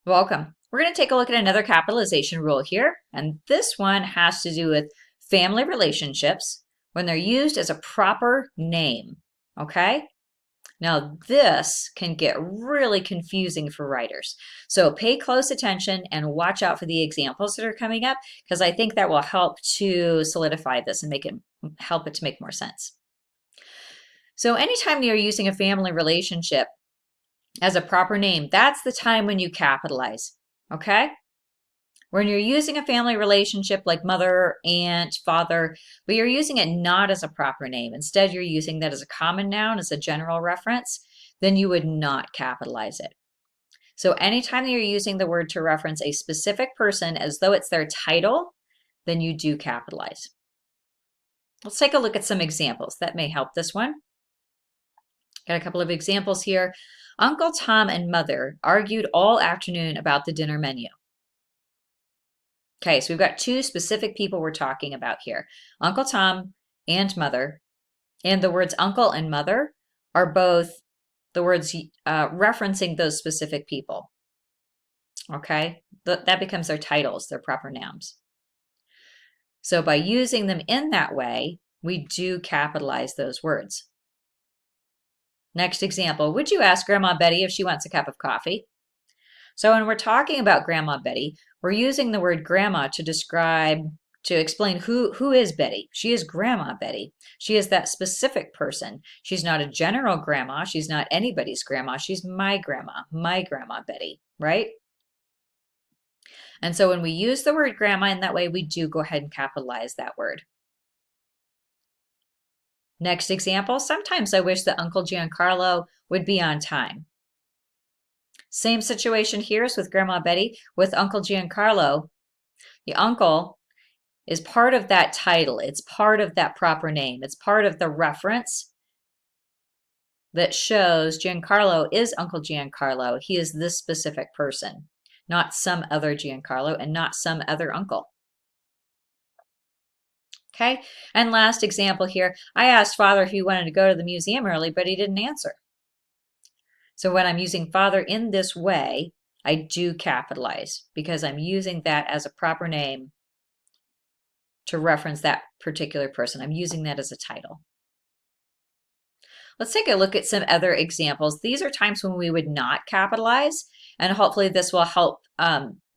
Welcome. We're going to take a look at another capitalization rule here, and this one has to do with family relationships when they're used as a proper name, okay? Now, this can get really confusing for writers. So pay close attention and watch out for the examples that are coming up, because I think that will help to solidify this and help it to make more sense. So anytime you're using a family relationship as a proper name, that's the time when you capitalize, okay? When you're using a family relationship like mother, aunt, father, but you're using it not as a proper name, instead you're using that as a common noun, as a general reference, then you would not capitalize it. So anytime you're using the word to reference a specific person as though it's their title, then you do capitalize. Let's take a look at some examples that may help this one. Got a couple of examples here. Uncle Tom and Mother argued all afternoon about the dinner menu. Okay, so we've got two specific people we're talking about here. Uncle Tom and Mother. And the words uncle and mother are both the words referencing those specific people. Okay, that becomes their titles, their proper nouns. So by using them in that way, we do capitalize those words. Next example, would you ask Grandma Betty if she wants a cup of coffee? So when we're talking about Grandma Betty, we're using the word grandma to explain who is Betty. She is Grandma Betty. She is that specific person. She's not a general grandma. She's not anybody's grandma. She's my Grandma Betty, right? And so when we use the word grandma in that way, we do go ahead and capitalize that word. Next example, sometimes I wish that Uncle Giancarlo would be on time. Same situation here as with Grandma Betty. With Uncle Giancarlo, the uncle is part of that title. It's part of that proper name. It's part of the reference that shows Giancarlo is Uncle Giancarlo. He is this specific person, not some other Giancarlo and not some other uncle. Okay, and last example here, I asked Father if he wanted to go to the museum early, but he didn't answer. So when I'm using father in this way, I do capitalize because I'm using that as a proper name to reference that particular person. I'm using that as a title. Let's take a look at some other examples. These are times when we would not capitalize, and hopefully this will help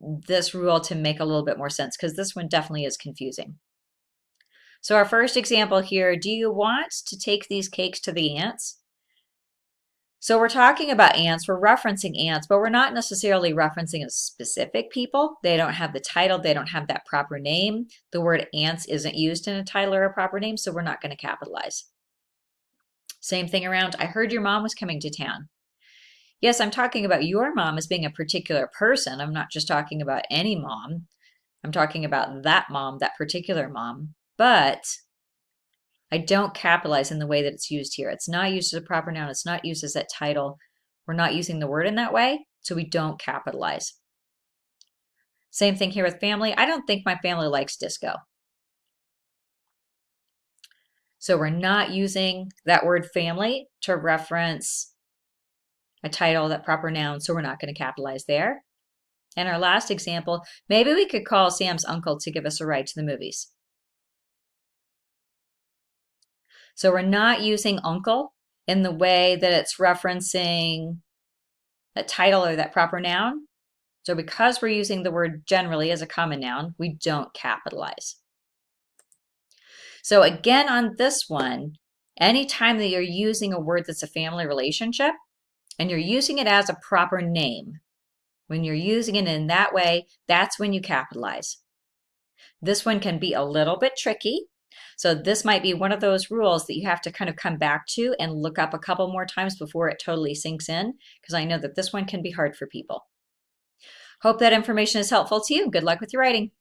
this rule to make a little bit more sense because this one definitely is confusing. So our first example here, do you want to take these cakes to the aunts? So we're talking about aunts, we're referencing aunts, but we're not necessarily referencing a specific people. They don't have the title, they don't have that proper name. The word aunts isn't used in a title or a proper name, so we're not going to capitalize. Same thing around, I heard your mom was coming to town. Yes, I'm talking about your mom as being a particular person. I'm not just talking about any mom. I'm talking about that mom, that particular mom. But I don't capitalize in the way that it's used here. It's not used as a proper noun. It's not used as that title. We're not using the word in that way, so we don't capitalize. Same thing here with family. I don't think my family likes disco. So we're not using that word family to reference a title, that proper noun, so we're not going to capitalize there. And our last example, maybe we could call Sam's uncle to give us a ride to the movies. So we're not using uncle in the way that it's referencing that title or that proper noun. So because we're using the word generally as a common noun, we don't capitalize. So again, on this one, anytime that you're using a word that's a family relationship and you're using it as a proper name, when you're using it in that way, that's when you capitalize. This one can be a little bit tricky. So this might be one of those rules that you have to kind of come back to and look up a couple more times before it totally sinks in, because I know that this one can be hard for people. Hope that information is helpful to you. Good luck with your writing.